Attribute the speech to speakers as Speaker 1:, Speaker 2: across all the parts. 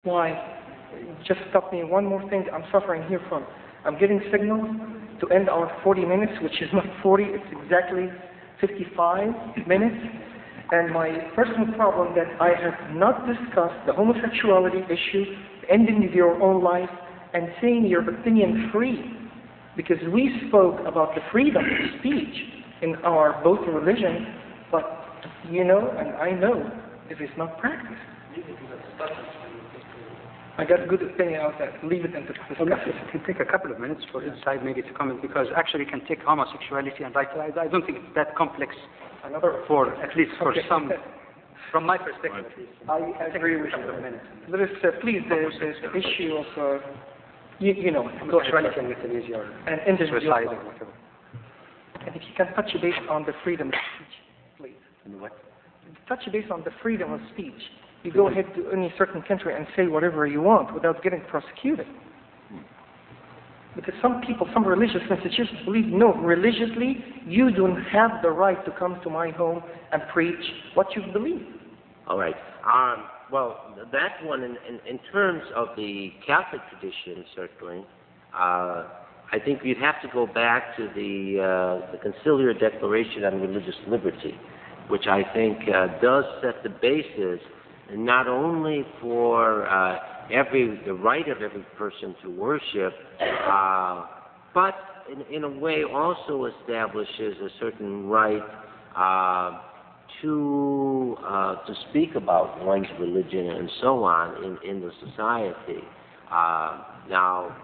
Speaker 1: Why? Just stop me. One more thing I'm suffering here from. I'm getting signals to end our 40 minutes, which is not 40, it's exactly 55 minutes. And my personal problem that I have not discussed the homosexuality issue, ending with your own life, and saying your opinion free. Because we spoke about the freedom of speech in our both religions, but you know, and I know, if it's not practiced. I got a good opinion of that. Leave it into discussion.
Speaker 2: It can take a couple of minutes for each side maybe to comment, because actually it can take homosexuality, and I don't think it's that complex. For at least for some, from my perspective at least.
Speaker 1: I agree with you. There is, please, there's the issue of, you know,
Speaker 2: homosexuality and euthanasia
Speaker 1: and individual
Speaker 2: suicide
Speaker 1: life.
Speaker 2: or whatever.
Speaker 1: And if you can touch base on the freedom of speech, please.
Speaker 2: And what?
Speaker 1: Touch base on the freedom of speech. You go ahead to any certain country and say whatever you want without getting prosecuted. Because some people, some religious institutions believe, no, religiously, you don't have the right to come to my home and preach what you believe.
Speaker 3: All right. Well, that one, in terms of the Catholic tradition, certainly, I think you'd have to go back to the Conciliar Declaration on Religious Liberty, which I think does set the basis not only for the right of every person to worship, but in a way also establishes a certain right to speak about one's religion and so on in the society. Now,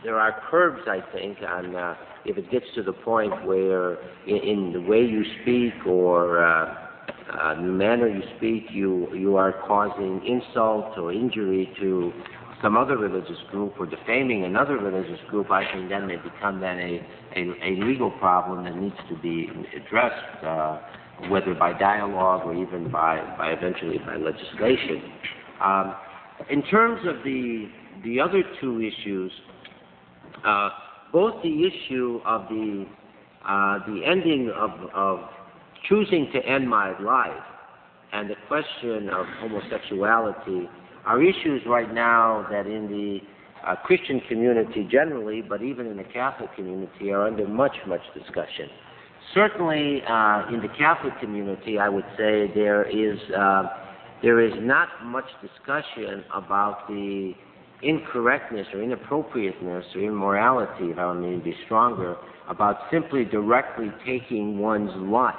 Speaker 3: there are curbs, I think, on if it gets to the point where in the way you speak or the manner you speak, you are causing insult or injury to some other religious group or defaming another religious group, I think then they become then a legal problem that needs to be addressed, whether by dialogue or even by eventually by legislation. In terms of the other two issues, both the issue of the ending of choosing to end my life and the question of homosexuality are issues right now that in the Christian community generally, but even in the Catholic community, are under much discussion. Certainly in the Catholic community, I would say there is not much discussion about the incorrectness or inappropriateness or immorality, if I may be stronger, about simply directly taking one's life.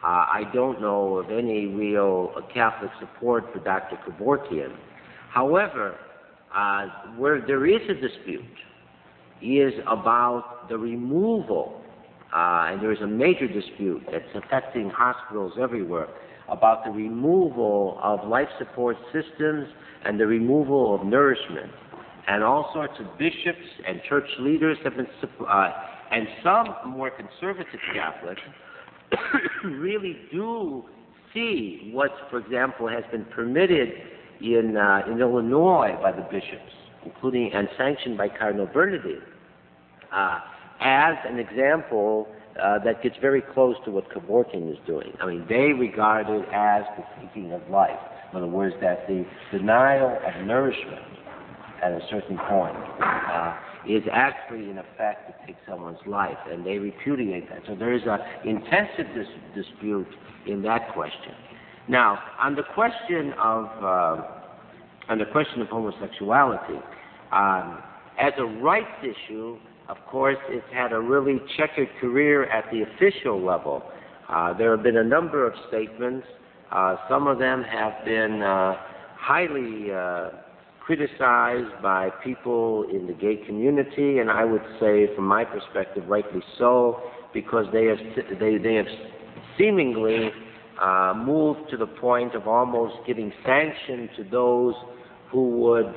Speaker 3: I don't know of any real Catholic support for Dr. Kevorkian. However, where there is a dispute is about the removal, and there is a major dispute that's affecting hospitals everywhere, about the removal of life support systems and the removal of nourishment. And all sorts of bishops and church leaders have been, and some more conservative Catholics really do see what, for example, has been permitted in Illinois by the bishops, including and sanctioned by Cardinal Bernardin, as an example that gets very close to what Kevorkian is doing. I mean, they regard it as the taking of life. In other words, that the denial of nourishment at a certain point is actually, in effect, to take someone's life, and they repudiate that. So there is an intensive dispute in that question. Now, on the question of homosexuality, as a rights issue, of course, it's had a really checkered career at the official level. There have been a number of statements. Some of them have been highly criticized by people in the gay community, and I would say, from my perspective, rightly so, because they have seemingly moved to the point of almost giving sanction to those who would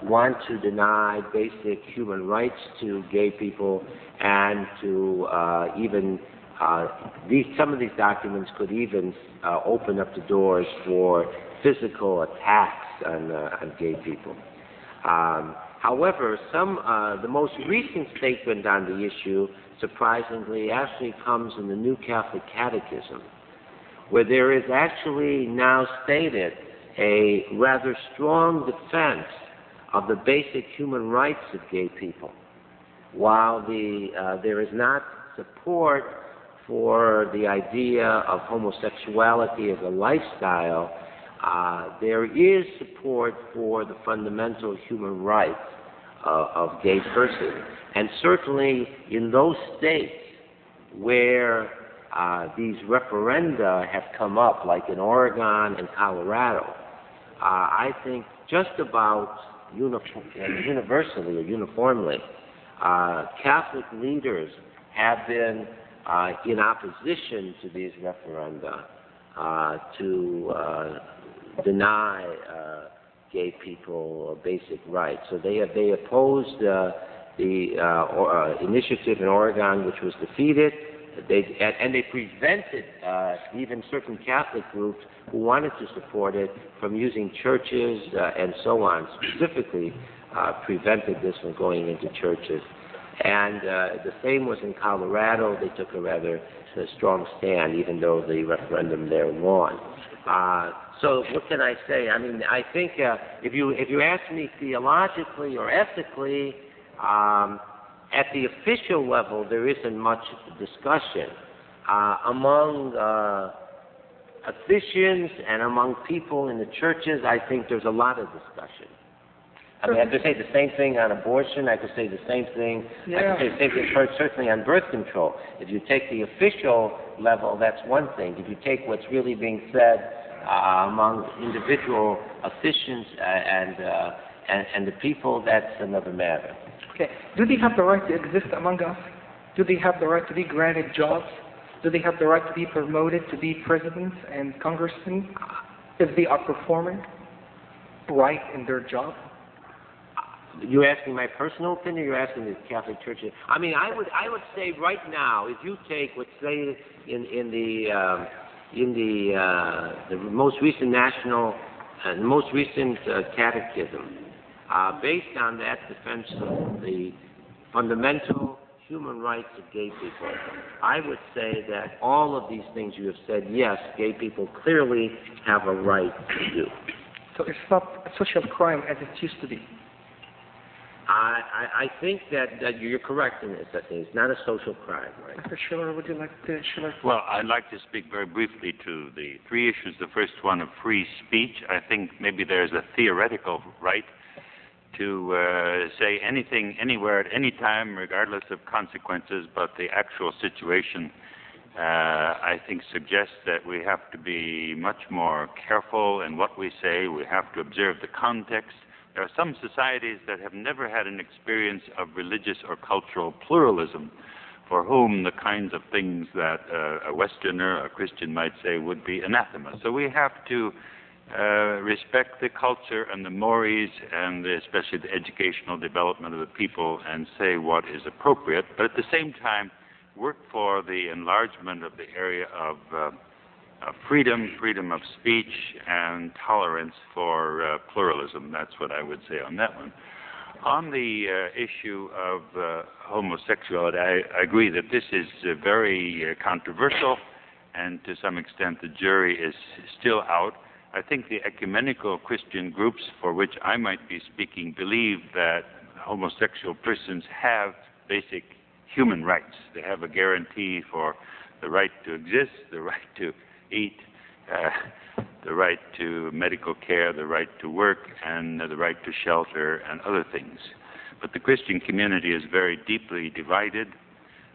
Speaker 3: want to deny basic human rights to gay people, and to even some of these documents could even open up the doors for physical attacks on gay people. However, the most recent statement on the issue, surprisingly, actually comes in the New Catholic Catechism, where there is actually now stated a rather strong defense of the basic human rights of gay people. While there is not support for the idea of homosexuality as a lifestyle, there is support for the fundamental human rights of gay persons. And certainly in those states where these referenda have come up, like in Oregon and Colorado, I think just about universally or uniformly, Catholic leaders have been in opposition to these referenda to deny gay people basic rights. So they opposed the initiative in Oregon, which was defeated. They prevented even certain Catholic groups who wanted to support it from using churches and so on, specifically prevented this from going into churches. And the same was in Colorado. They took a rather strong stand, even though the referendum there won. So what can I say? I mean, I think if you ask me theologically or ethically, at the official level, there isn't much discussion. Among officiants and among people in the churches, I think there's a lot of discussion. I mean, I could say the same thing on abortion. I could say the same thing. I could say the same thing certainly on birth control. If you take the official level, that's one thing. If you take what's really being said among individual officiants and the people, that's another matter.
Speaker 1: Okay. Do they have the right to exist among us? Do they have the right to be granted jobs? Do they have the right to be promoted to be presidents and congressmen if they are performing right in their job?
Speaker 3: You're asking my personal opinion, or you're asking the Catholic Church? I mean, I would say right now, if you take, let's say, in the most recent catechism, based on that defense of the fundamental human rights of gay people, I would say that all of these things you have said, yes, gay people clearly have a right to do.
Speaker 1: So it's not a social crime as it used to be.
Speaker 3: I think that you're correct in this. It's not a social crime, right?
Speaker 1: Dr. Schiller, would you like to share?
Speaker 4: Well, I'd like to speak very briefly to the three issues. The first one of free speech. I think maybe there's a theoretical right to say anything, anywhere, at any time, regardless of consequences, but the actual situation, I think, suggests that we have to be much more careful in what we say. We have to observe the context. There are some societies that have never had an experience of religious or cultural pluralism, for whom the kinds of things that a Westerner, a Christian might say, would be anathema. So we have to respect the culture and the mores and especially the educational development of the people and say what is appropriate, but at the same time work for the enlargement of the area of freedom of speech and tolerance for pluralism. That's what I would say on that one. On the issue of homosexuality, I agree that this is very controversial, and to some extent the jury is still out. I think the ecumenical Christian groups for which I might be speaking believe that homosexual persons have basic human rights. They have a guarantee for the right to exist, the right to eat, the right to medical care, the right to work, and the right to shelter and other things. But the Christian community is very deeply divided.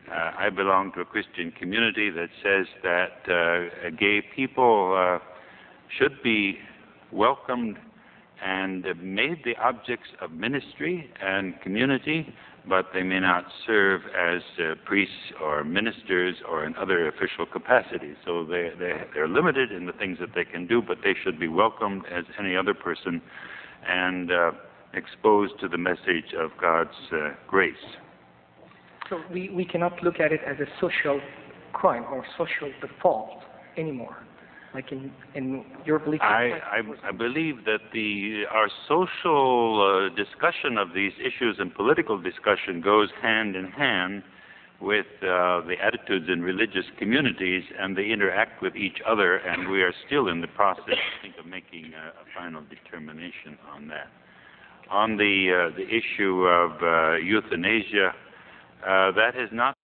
Speaker 4: I belong to a Christian community that says that gay people should be welcomed and made the objects of ministry and community, but they may not serve as priests or ministers or in other official capacities. So they're limited in the things that they can do, but they should be welcomed as any other person and exposed to the message of God's grace.
Speaker 1: So we cannot look at it as a social crime or social default anymore. Like in your belief?
Speaker 4: I believe that our social discussion of these issues and political discussion goes hand in hand with the attitudes in religious communities, and they interact with each other, and we are still in the process, I think, of making a final determination on that. On the issue of euthanasia, that has not